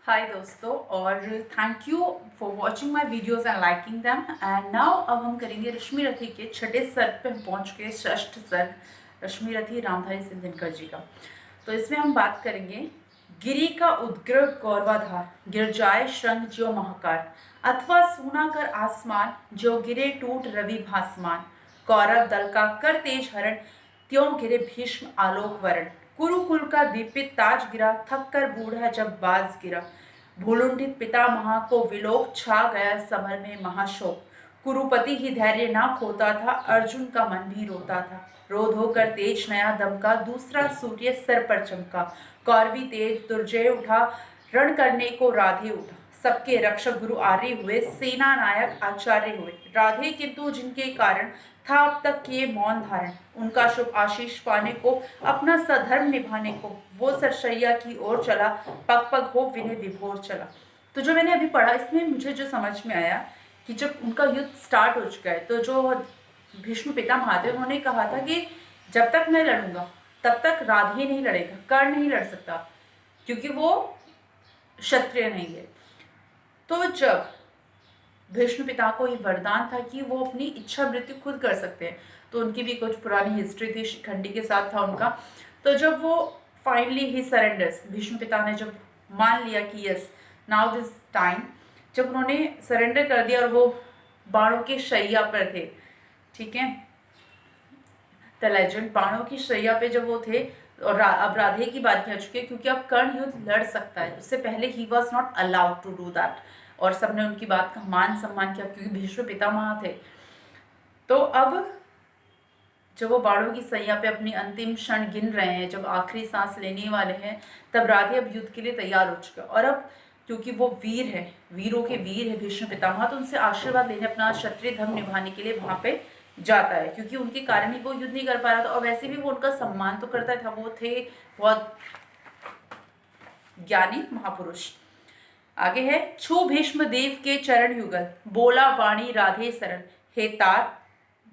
हाय दोस्तों और thank you for watching my videos and liking them. And now अब हम करेंगे रश्मि रथी के छठे सर्ग पे हम पहुंच गए। षष्ठ सर्ग रश्मि रथी रामधारी सिंह दिनकर जी का। तो इसमें हम बात करेंगे गिरी का उद्ग्र गौरवाधार गिर जाए श्रृंग ज्यो महाकार, अथवा सूना कर आसमान जो गिरे टूट रवि भासमान। कौरव दल का कर तेज हरण त्यों गिरे भीष्म आलोक वरण। कुरुकुल का दीपित ताज गिरा थक कर बूढ़ा जब बाज गिरा। भूलुंठित पितामह को विलोक छा गया समर में महाशोक। कुरुपति ही धैर्य ना खोता था अर्जुन का मन भी रोता था। रोध होकर तेज नया दमका दूसरा सूर्य सर पर चमका। कौरवी तेज दुर्जय उठा रण करने को राधे उठा। सबके रक्षक गुरु आर्य हुए सेना नायक आचार्य हुए। राधे किंतु जिनके कारण था अब तक किए मौन धारण, उनका शुभ आशीष पाने को अपना सधर्म निभाने को वो सरसैया की ओर चला, पग पग हो विनय विभोर चला। तो जो मैंने अभी पढ़ा इसमें मुझे जो समझ में आया कि जब उनका युद्ध स्टार्ट हो चुका है तो जो भीष्म पितामह थे उन्होंने कहा था कि जब तक मैं लड़ूंगा तब तक राधे नहीं लड़ेगा, कर्ण नहीं लड़ सकता क्योंकि वो क्षत्रिय नहीं है। तो जब भीष्म पिता को ये वरदान था कि वो अपनी इच्छा मृत्यु खुद कर सकते हैं, तो उनकी भी कुछ पुरानी हिस्ट्री थी, शिखंडी के साथ था उनका। तो जब वो फाइनली ही सरेंडर्स, भीष्म पिता ने जब मान लिया कि यस नाउ दिस टाइम, जब उन्होंने सरेंडर कर दिया और वो बाणों के शैया पर थे, ठीक है, द लेजेंड बाणों की शैया पे जब वो थे और अब राधे की बात कह चुके हैं क्योंकि अब कर्ण युद्ध लड़ सकता है, उससे पहले ही was not allowed to do that. और सबने उनकी बात का मान सम्मान किया क्योंकि भीष्म पितामह थे। तो अब जब वो बाणों की सैया पे अपनी अंतिम क्षण गिन रहे हैं, जब आखिरी सांस लेने वाले हैं, तब राधे अब युद्ध के लिए तैयार हो चुका है। और अब क्योंकि वो वीर है, वीरों के वीर है भीष्म पितामह, तो उनसे आशीर्वाद लेने अपना क्षत्रिय धर्म निभाने के लिए वहां पे जाता है क्योंकि उनके कारण ही वो युद्ध नहीं कर पा रहा था। और वैसे भी वो उनका सम्मान तो करता था, वो थे बहुत ज्ञानी महापुरुष। आगे है छू भीष्म देव के चरण युगल बोला वाणी राधे सरल। हे तात,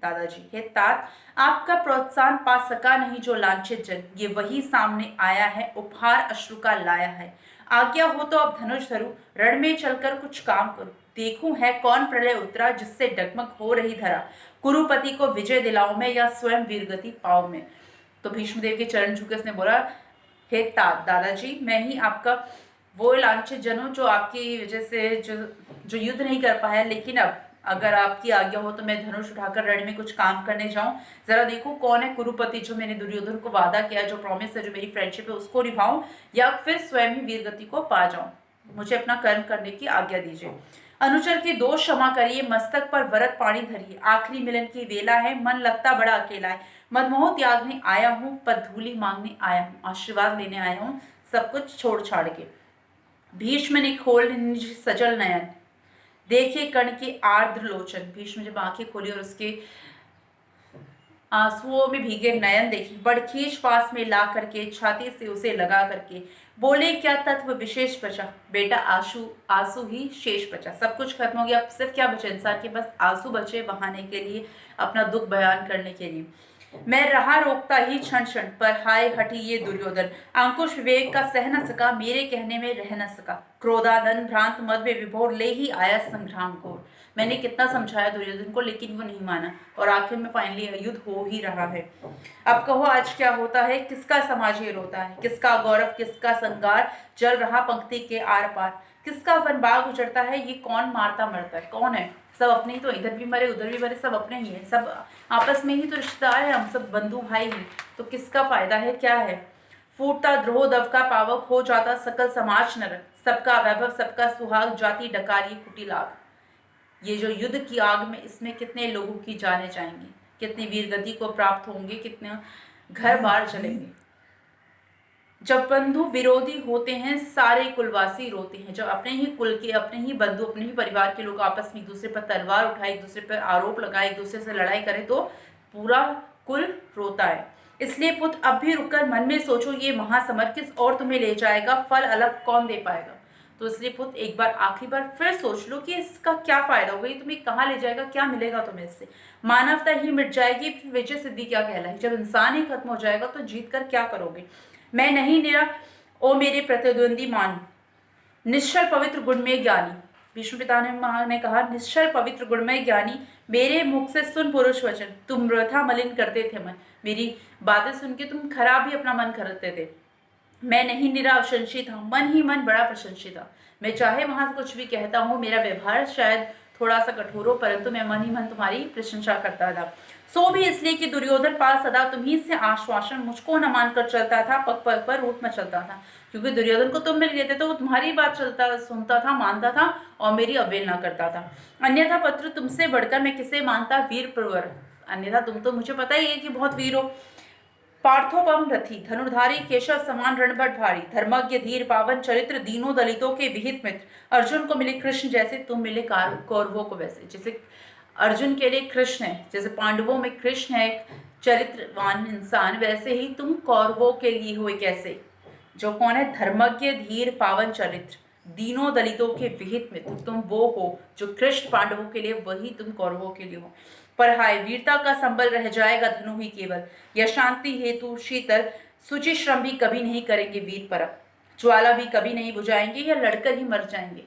दादाजी हे तात, आपका प्रोत्साहन पा सका नहीं जो लांछित जन, ये वही सामने आया है उपहार अश्रु का लाया है। आज्ञा हो तो अब धनुष धरू रण में चलकर कुछ काम करूं, देखूं है कौन प्रलय उतरा जिससे डगमग हो रही धरा। कुरुपति को विजय दिलाऊं मैं या स्वयं वीरगति पाऊं मैं। तो भीष्मदेव के चरण झुके उसने बोला, हे तात दादाजी, मैं ही आपका वो लांछित जनों जो आपकी वजह से जो युद्ध नहीं कर पाया, लेकिन अब अगर आपकी आज्ञा हो तो मैं धनुष उठाकर रण में कुछ काम करने जाऊं, जरा देखो कौन है कुरुपति जो मैंने दुर्योधन को वादा किया, जो प्रॉमिस है, जो मेरी फ्रेंडशिप है उसको निभाऊं या फिर स्वयं ही वीरगति को पा जाऊं। मुझे अपना कर्म करने की आज्ञा दीजिए। अनुचर के दोष क्षमा करिए मस्तक पर वरद पानी धरिए, आखिरी मिलन की वेला है मन लगता बड़ा अकेला है। मनमोह त्यागने आया हूँ पर धूली मांगने आया हूँ, आशीर्वाद लेने आया हूँ सब कुछ छोड़ छाड़ के। भीष्म ने खोल निज सजल नयन देखे कर्ण के आर्द्र लोचन। भीष्म जब आंखें खोली और उसके आंसुओं में भीगे नयन देखी, बड़खीश पास में ला करके छाती से उसे लगा करके बोले, क्या तत्व विशेष बचा बेटा, आंसू आंसू ही शेष बचा। सब कुछ खत्म हो गया, अब सिर्फ क्या बचा इंसान के पास, आंसू बचे बहाने के लिए, अपना दुख बयान करने के लिए। मैं रहा रोकता ही क्षण क्षण पर हाय हटी ये दुर्योधन, अंकुश विवेक का सह न सका मेरे कहने में रह न सका। क्रोधानंद भ्रांत मद में विभोर ले ही आया संग्राम को। मैंने कितना समझाया दुर्योधन को लेकिन वो नहीं माना और आखिर में फाइनली युद्ध हो ही रहा है। अब कहो आज क्या होता है, किसका समाज ये रोता है, किसका गौरव किसका संगार जल रहा पंक्ति के आर पार, किसका वनबाग उजड़ता है, ये कौन मारता मरता है, कौन है, सब अपने ही तो, इधर भी मरे उधर भी मरे, सब अपने ही है, सब आपस में ही तो रिश्तेदार है, हम सब बंधु भाई हैं, तो किसका फायदा है, क्या है। फूटता द्रोह दव का पावक हो जाता सकल समाज नरक, सबका वैभव सबका सुहाग जाति डकारी कुटिलाग। ये जो युद्ध की आग में इसमें कितने लोगों की जाने जाएंगी, कितने वीरगति को प्राप्त होंगे, कितने घर बार चलेंगे। जब बंधु विरोधी होते हैं सारे कुलवासी रोते हैं, जब अपने ही कुल के, अपने ही बंधु, अपने ही परिवार के लोग आपस में एक दूसरे पर तलवार उठाए, एक दूसरे पर आरोप लगाए, एक दूसरे से लड़ाई करे तो पूरा कुल रोता है। इसलिए पुत्र अब भी रुककर मन में सोचो, ये महासमर किस और तुम्हें ले जाएगा, फल अलग कौन दे पाएगा। तो इसलिए पुत्र एक बार आखिरी बार फिर सोच लो कि इसका क्या फायदा होगा, ये तुम्हें कहाँ ले जाएगा, क्या मिलेगा तुम्हें इससे। मानवता ही मिट जाएगी, फिर विजय सिद्धि क्या कहलाई। जब इंसान ही खत्म हो जाएगा तो जीत कर क्या करोगे। मैं नहीं निरा ओ मेरे प्रतिद्वंदी मान, निश्चल पवित्र गुणमय ज्ञानी, विष्णु पिता ने कहा, निश्चल पवित्र गुणमय ज्ञानी, मेरे मुख से सुन पुरुष वचन। तुम वृथा मलिन करते थे मन, मेरी बातें सुन के तुम खराब ही अपना मन करते थे। मैं नहीं निराशंसी था, मन ही मन बड़ा प्रशंसी था। मैं चाहे वहां कुछ भी कहता हूँ, मेरा व्यवहार शायद थोड़ा सा कठोर हो, परंतु मैं मन ही मन तुम्हारी प्रशंसा करता था। सो भी इसलिए कि दुर्योधन पाल सदा तुम्ही से आश्वासन मुझको न मानकर चलता था, पग पग पर रूठ में चलता था। क्योंकि दुर्योधन को तुम मिल गए थे तो वो तुम्हारी बात चलता सुनता था, मानता था और मेरी अवहेलना करता था। अन्यथा पत्र तुमसे बढ़कर मैं किसे मानता वीर प्रवर, अन्यथा तुम तो मुझे पता ही है कि बहुत वीर हो। पार्थोपम रथी धनुर्धारी केशव समान रणभट भारी, धर्मज्ञ धीर पावन चरित्र दीनों दलितों के विहित मित्र। अर्जुन को मिले कृष्ण जैसे तुम मिले कौरवों को वैसे। जैसे अर्जुन के लिए कृष्ण है, जैसे पांडवों में कृष्ण है एक चरित्रवान इंसान, वैसे ही तुम कौरवों के लिए हो एक ऐसे जो कौन है, धर्मज्ञ धीर पावन चरित्र दीनों दलितों के विहित मित्र। तुम वो हो जो कृष्ण पांडवों के लिए, वही तुम कौरवों के लिए हो। पर हाय वीरता का संबल रह जाएगा धनु ही केवल, यह शांति हेतु शीतल सुचि श्रम भी कभी नहीं करेंगे वीर परख, ज्वाला भी कभी नहीं बुझाएंगे, या लड़कर ही मर जाएंगे।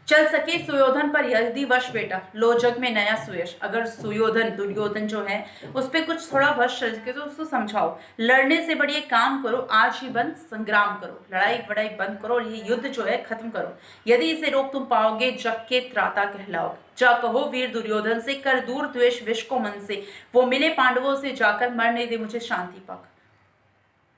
चल सके सुयोधन पर यदि वश बेटा, लो जग में नया सुयश। अगर सुयोधन दुर्योधन जो है उस पर कुछ थोड़ा वश चल सके तो उसको समझाओ, लड़ने से बढ़िया काम करो, आज ही बंद संग्राम करो, लड़ाई बड़ाई बंद करो, ये युद्ध जो है खत्म करो। यदि इसे रोक तुम पाओगे, जग के त्राता कहलाओगे। जा कहो वीर दुर्योधन से, कर दूर द्वेष विष को मन से, वो मिले पांडवों से जाकर, मरने दे मुझे शांति पाकर।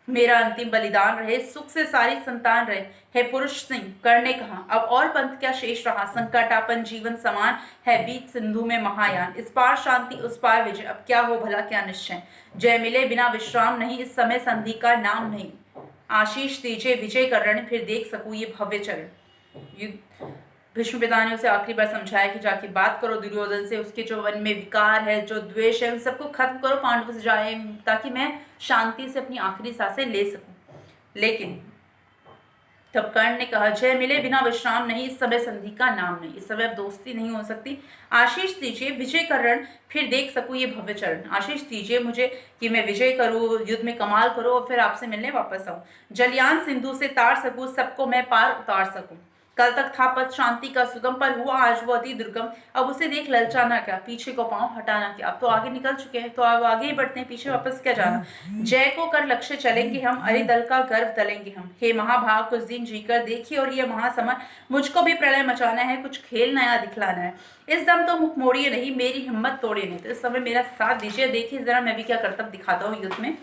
मेरा अंतिम बलिदान रहे, सुख से सारी संतान रहे। हे पुरुष सिंह कर्ण ने कहा, अब और पंथ क्या शेष रहा, संकटापन जीवन समान है बीच सिंधु में महायान। इस पार शांति उस पार विजय, अब क्या हो भला क्या निश्चय। जय मिले बिना विश्राम नहीं, इस समय संधि का नाम नहीं। आशीष दीजिए विजय करण, फिर देख सकूं ये भव्य चरण। भीष्म पिता ने उसे आखिरी बार समझाया कि जाके बात करो दुर्योधन से, उसके जो मन में विकार है, जो द्वेष है, उन सबको खत्म करो, पांडवों से जाए, ताकि मैं शांति से अपनी आखिरी सांसें ले सकूं। लेकिन तब कर्ण ने कहा, जय मिले बिना विश्राम नहीं, इस समय संधि का नाम नहीं, इस समय अब दोस्ती नहीं हो सकती। आशीष दीजिए विजय करण, फिर देख सकूं ये भव्य चरण। आशीष दीजिए मुझे कि मैं विजय करूं, युद्ध में कमाल करूं और फिर आपसे मिलने वापस आऊं, जलयान सिंधु से तार सकूं, सबको मैं पार उतार सकूं। कल तक था पद शांति का सुगम, पर हुआ आज वो अति दुर्गम। अब उसे देख ललचाना क्या, पीछे को पांव हटाना क्या। अब तो आगे निकल चुके हैं तो अब आगे ही बढ़ते हैं, पीछे वापस क्या जाना। जय को कर लक्ष्य चलेंगे हम, अरिदल का गर्व तलेंगे हम। हे महाभाग कुछ दिन जीकर देखिए और ये महासमर, मुझको भी प्रलय मचाना है, कुछ खेल नया दिखलाना है। इस दम तो मुख मोड़िए नहीं, मेरी हिम्मत तोड़िए नहीं। तो इस समय मेरा साथ दीजिए, देखिए जरा मैं भी क्या कर्तव्य दिखाता हूँ युद्ध में।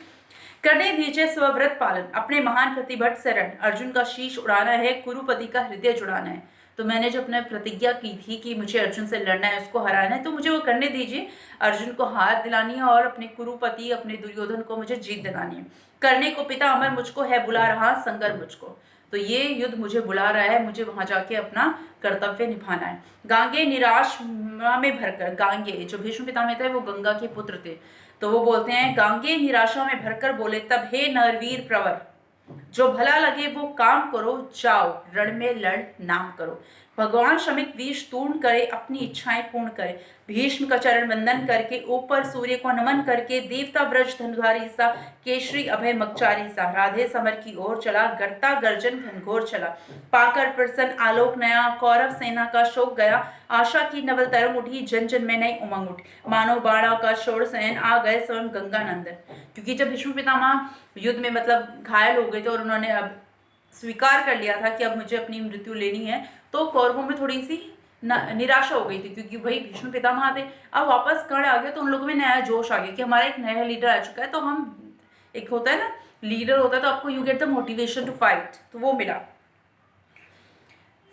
करने दीजिए स्वव्रत पालन, अपने महान प्रतिभट से रण। अर्जुन का शीश उड़ाना है, कुरुपति का हृदय जुड़ाना है। तो मैंने जो अपने प्रतिज्ञा की थी कि मुझे अर्जुन से लड़ना है, उसको हराना है, तो मुझे वो करने दीजिए। अर्जुन को हार दिलानी है और अपने कुरुपति अपने दुर्योधन को मुझे जीत दिलानी है। करने को पिता अमर मुझको है बुला रहा, संगर मुझको। तो ये युद्ध मुझे बुला रहा है, मुझे वहां जाके अपना कर्तव्य निभाना है। गांगे निराश में भरकर, गांगे जो भीष्म पितामह थे वो गंगा के पुत्र थे, तो वो बोलते हैं गांगे निराशा में भरकर बोले तब, हे नरवीर प्रवर, जो भला लगे वो काम करो, जाओ रण में लड़ नाम करो। भगवान श्रमिक विष तूर्ण करे, अपनी इच्छाएं पूर्ण करे। भीष्म का चरण वंदन करके, ऊपर सूर्य को नमन करके, देवता व्रज धनुधारी सा, केशरी अभय मकचारी सा, राधे समर की ओर चला, गर्ता गर्जन घनघोर चला। पाकर प्रसन्न आलोक नया, कौरव सेना का शोक गया, आशा की नवल तरंग उठी, जन जन में नई उमंग उठी। मानो बाणा का शोर सैन, आ गए स्वयं गंगा नंदन। क्योंकि जब भीष्म पितामह युद्ध में मतलब घायल हो गए थे और उन्होंने अब स्वीकार कर लिया था कि अब मुझे अपनी मृत्यु लेनी है, तो कौरवों में थोड़ी सी निराशा हो गई थी, क्योंकि भाई भीष्म पितामह थे, अब वापस कर्ण आ गया तो उन लोगों में नया जोश आ गया कि हमारा एक नया लीडर आ चुका है। तो हम, एक होता है ना लीडर होता है तो आपको you get the motivation to fight, तो वो मिला।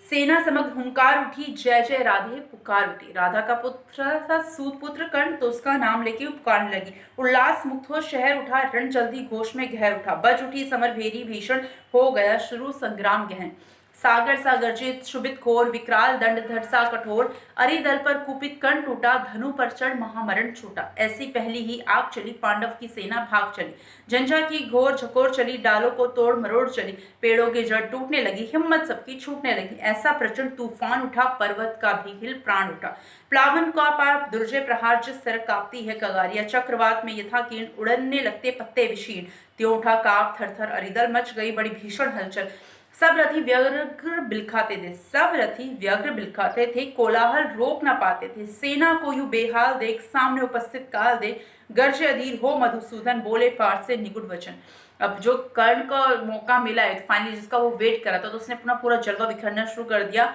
सेना समग हुंकार उठी, जय जय राधे पुकार उठी। राधा का पुत्र था सूत पुत्र कर्ण, तो उसका नाम लेके पुकारने लगी। उल्लास मुक्त हो शहर उठा, रण जल्दी घोष में गहर उठा। बज उठी समर भेरी भीषण, हो गया शुरू संग्राम गहन। सागर सा गर्जित शुभित घोर, विकराल दंड धर सा कठोर। अरिदल पर कुपित कर्ण टूटा, धनु पर चढ़ महामरण छूटा। ऐसी पहली ही आग चली, पांडव की सेना भाग चली। झंझा की घोर झकोर चली, डालों को तोड़ मरोड़ चली। पेड़ों की जड़ टूटने लगी, हिम्मत सबकी छूटने लगी। ऐसा प्रचंड तूफान उठा, पर्वत का भी हिल प्राण उठा। प्लावन का पार दुर्जय प्रहार, जिस तरह कांपती है कगारिया। चक्रवात में यथा कीर्ण उड़ने लगते पत्ते विशीर्ण, त्यों उठा कांप थर थर अरिदल, मच गई बड़ी भीषण हलचल। सब रथी व्यग्र बिलखाते थे, सब रथी व्यग्र बिलखाते थे, कोलाहल रोक न पाते थे। सेना को यूं बेहाल देख सामने उपस्थित काल दे, गर्जे अधीर हो मधुसूदन, बोले पाठ से निगुड़ वचन। अब जो कर्ण को मौका मिला है फाइनली, जिसका वो वेट करा था, तो उसने अपना पूरा जलवा बिखरना शुरू कर दिया।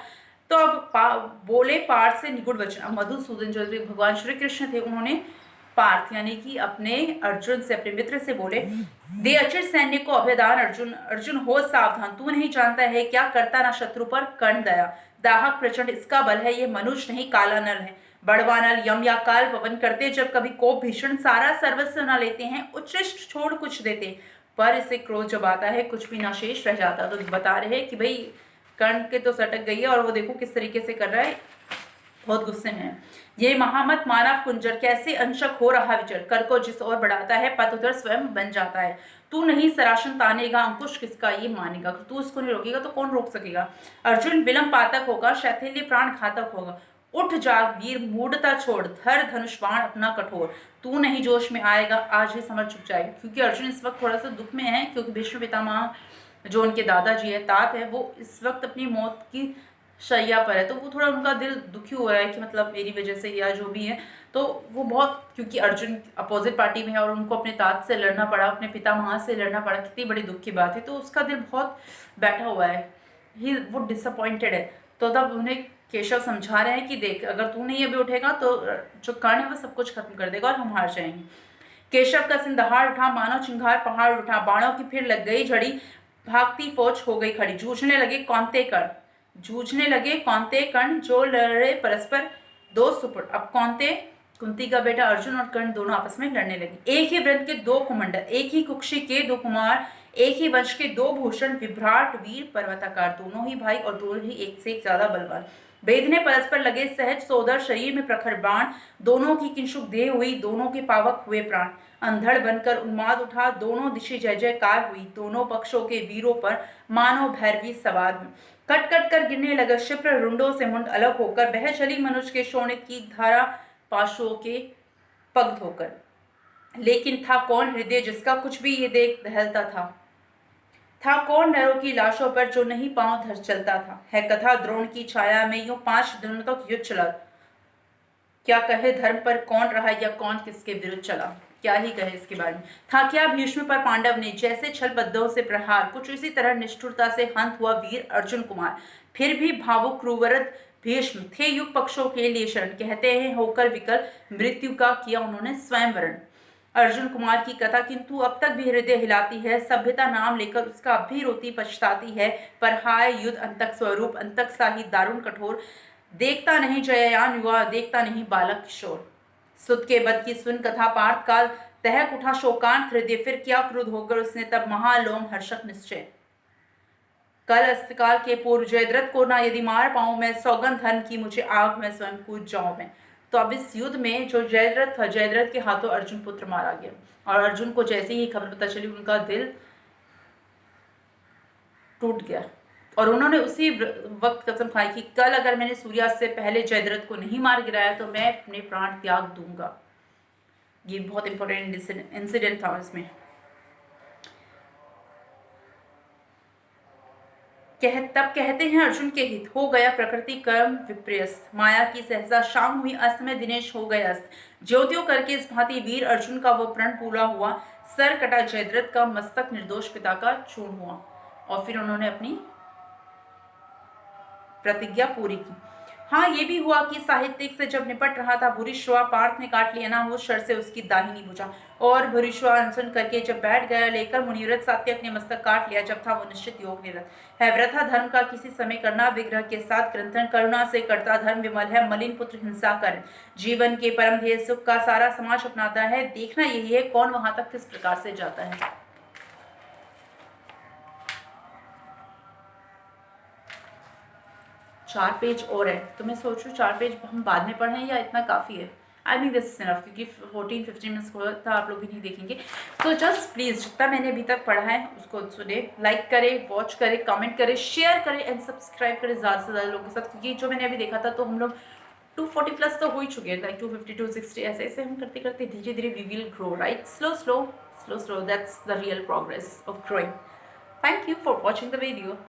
तो अब बोले पाठ से निगुड़ वचन। अब मधुसूदन जो भगवान श्री कृष्ण थे, उन्होंने पार्थ यानी कि अपने अर्जुन से, अपने मित्र से बोले, दे अचिर सैन्य को अभयदान अर्जुन, अर्जुन हो सावधान, तू नहीं जानता है क्या करता ना शत्रु पर कर्ण दया। दाहक प्रचंड इसका बल है, ये मनुष्य नहीं काला नल है। बड़वा नल यम या काल पवन करते जब कभी कोप भीषण, सारा सर्वस्व न लेते हैं, उच्छिष्ट छोड़ कुछ देते, पर इसे क्रोध जब आता है कुछ भी ना शेष रह जाता। तो बता रहे हैं कि भाई कर्ण के तो सटक गई है, और वो देखो किस तरीके से कर रहा है, बहुत गुस्से में है। ये महामत मानव कुंजर कैसे अंशक हो रहा विचर, कर को जिस ओर बढ़ाता है पथ उधर स्वयं बन जाता है। तू नहीं सराशन तानेगा, अंकुश किसका ये मानेगा, तू इसको नहीं रोकेगा तो कौन रोक सकेगा। अर्जुन विलंब पातक होगा, शैथिल्य प्राण घातक होगा। उठ जाग वीर मूढ़ता छोड़, धर धनुष बाण अपना कठोर। तू नहीं जोश में आएगा, आज ही समझ चुक जाएगा। क्योंकि अर्जुन इस वक्त थोड़ा सा दुख में है, क्योंकि भीष्म पितामह जो उनके दादाजी है, तात है, वो इस वक्त अपनी मौत की शैया पर है। तो वो थोड़ा उनका दिल दुखी हो रहा है कि मतलब मेरी वजह से या जो भी है। तो वो बहुत, क्योंकि अर्जुन अपोजिट पार्टी में है और उनको अपने तात से लड़ना पड़ा, अपने पितामह से लड़ना पड़ा, कितनी बड़ी दुख की बात है। तो उसका दिल बहुत बैठा हुआ है, वो डिसअपॉइंटेड है। तो तब उन्हें केशव समझा रहे हैं कि देख, अगर तू नहीं अभी उठेगा तो जो कर्ण है वो सब कुछ खत्म कर देगा और हम हार जाएंगे। केशव का सिंदहार उठा, मानो चिंगार पहाड़ उठा, बाणों की फिर लग गई झड़ी, भागती फौज हो गई खड़ी। जूझने लगे कौनते कर्ण, जूझने लगे कौनते कर्ण, जो लड़े परस्पर दो सुपुत्र। अब कौनते कुंती का बेटा अर्जुन और कर्ण दोनों आपस में लड़ने लगे। एक ही व्रत के दो कुमंडल, एक ही कुक्षी के दो कुमार, एक ही वंश के दो भूषण, विभ्राट वीर पर्वताकार, दोनों ही भाई और दोनों ही एक से एक ज्यादा बलवान। वेदने परस्पर लगे सहज सोदर, शरीर में प्रखर बाण, दोनों की किंशुक देह हुई, दोनों के पावक हुए प्राण। अंधड़ बनकर उन्माद उठा, दोनों दिशे जय जयकार हुई, दोनों पक्षों के वीरों पर मानो भैरवी सवार हुई। कट कट कर गिरने लगा शिप्र, रुंडों से मुंड अलग होकर, बह चली मनुष्य के शोणित की धारा, पाशुओं के पग धोकर। लेकिन था कौन हृदय जिसका कुछ भी ये देख दहलता था कौन नरों की लाशों पर जो नहीं पांव धर चलता था। है कथा द्रोण की छाया में यूं 5 दिनों तक युद्ध चला, क्या कहे धर्म पर कौन रहा या कौन किसके विरुद्ध चला। क्या ही कहे इसके बारे में। था क्या भीष्म पर पांडव ने जैसे छल बद्दों से प्रहार, कुछ इसी तरह निष्ठुरता से हंत हुआ वीर अर्जुन कुमार। फिर भी भावुक क्रूरवरद भीष्म थे युग पक्षों के लिए शरण, कहते हैं होकर विकल मृत्यु का किया उन्होंने स्वयं वरण। अर्जुन कुमार की कथा किंतु अब तक भी हृदय हिलाती है, सभ्यता नाम लेकर उसका अब भी रोती पछताती है। पर हाय युद्ध अंतक स्वरूप, अंतक सा ही दारुण कठोर, देखता नहीं जययान युवा, देखता नहीं बालक किशोर। सुत के बद की सुन कथा पार्थ काल, तहक उठा शोकांत हृदय, फिर क्या क्रुद्ध होकर उसने तब महालोम हर्षक निश्चय। कल अस्त्रकाल के पूर्व जयद्रथ को ना यदि मार पाऊं मैं, सौगंध धर्म की मुझे आग में स्वयं कूद जाऊं मैं। तो अब इस युद्ध में जो जयद्रथ था, जयद्रथ के हाथों अर्जुन पुत्र मारा गया। और अर्जुन को जैसे ही खबर पता चली, उनका दिल टूट गया और उन्होंने उसी वक्त कसम खाई कि कल अगर मैंने सूर्यास्त से पहले जयद्रथ को नहीं मार गिराया तो मैं अपने प्राण त्याग दूंगा। ये बहुत इंपॉर्टेंट इंसिडेंट था इसमें। तब कहते हैं अर्जुन के हित, हो गया प्रकृति कर्म विपर्यस्त, माया की सहसा शाम हुई अस्त में दिनेश हो गए अस्त। ज्योतियों करके इस भांति वीर अर्जुन का वो प्रण पूरा हुआ, सर कटा जयद्रथ का, मस्तक निर्दोष पिता का चूर्ण हुआ। और फिर उन्होंने अपनी प्रतिज्ञा पूरी की। हाँ, ये भी हुआ कि साहित्यिक से जब निपट रहा था भूरिश्रवा, पार्थ ने काट लिया ना हो शर से उसकी दाहिनी भुजा। और भूरिश्रवा अनशन करके जब बैठ गया लेकर मुनिव्रत, सात्यक ने मस्तक काट लिया जब था वो निश्चित योग निरत। है व्रथा धर्म का किसी समय करना, विग्रह के साथ ग्रंथन, करुणा से करता धर्म विमल है, मलिन पुत्र हिंसा कर। जीवन के परम ध्येय सुख का सारा समाज अपनाता है, देखना यही है कौन वहां तक किस प्रकार से जाता है। 4 पेज और है, तो मैं सोच रही हूँ 4 पेज हम बाद में पढ़ें या इतना काफ़ी है। I think this is enough, क्योंकि 14-15 मिनट्स हुआ था, आप लोग भी नहीं देखेंगे। तो जस्ट प्लीज़ जितना मैंने अभी तक पढ़ा है उसको सुने, लाइक करें, वॉच करें, कमेंट करें, शेयर करें एंड सब्सक्राइब करें ज़्यादा से ज़्यादा लोगों के साथ। क्योंकि जो मैंने अभी देखा था तो हम लोग 240 प्लस तो हो ही चुके हैं, लाइक 250 260 ऐसे ऐसे हम करते करते धीरे धीरे we will grow, right, slow slow slow slow, that's the real progress of growing. Thank you for watching the video.